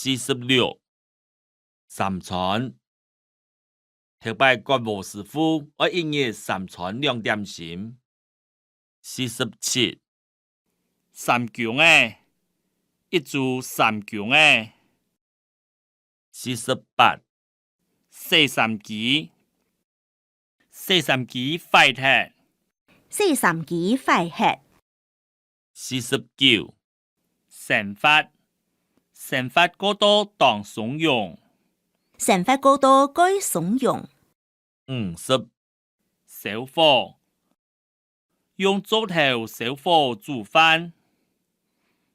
46三餐，后摆国务师傅爱一日三餐2点心。47三强的，一注三强的。48洗衫机，洗衫機快鐵，洗衫機快熱， 49成發，成發過多當慫用，成發過多該慫用。50小火，用灶頭小火煮飯，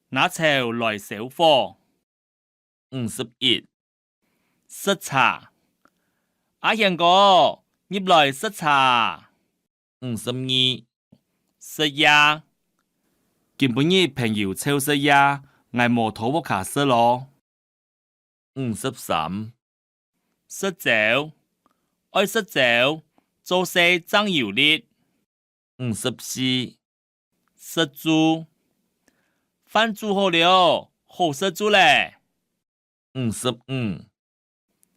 拿柴來小火。51塞茶，阿賢哥入來塞茶。 52塞呀，今晡日朋友湊塞呀，挨摩托我卡塞咯。 53塞酒，愛塞酒，做些醬油粒。54塞豬，飯煮好了，好塞豬咧。55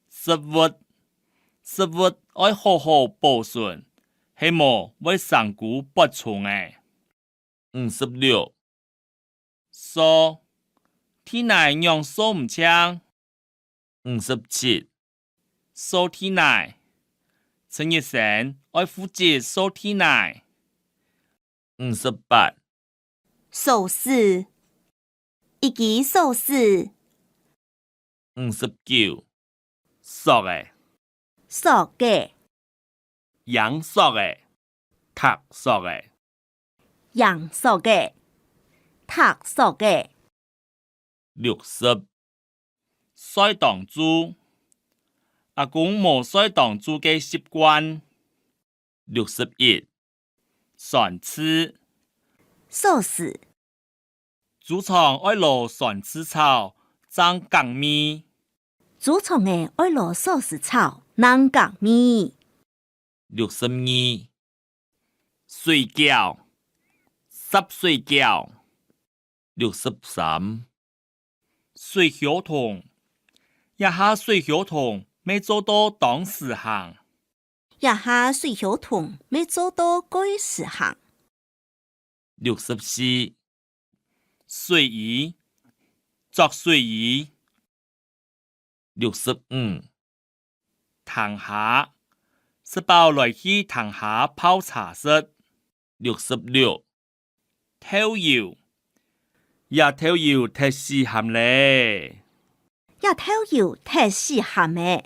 食物，食物愛好好保存，希望會生骨不重誒。56梳，天奶用梳唔槍， 57梳天奶，陳日成愛負責梳天奶。 58壽司，一支壽司， 59熟誒，熟嘅，羊熟誒，塔熟誒。羊熟嘅，塔熟嘅。 60曬當豬，阿公冇曬當豬嘅習慣。 61蒜絲，壽司，豬腸愛落蒜絲炒，爭港味。煮蟲嘅愛落壽司炒，能港味。 62水餃，濕水餃。 63水曉彤，一下水曉彤未做到當時行。一下水曉彤未做到該時行。 64水魚，作水魚。 65塘蝦，食飽來去塘蝦泡茶室。 66偷油，也偷油踢死鹹咧。一偷油踢死鹹嘅。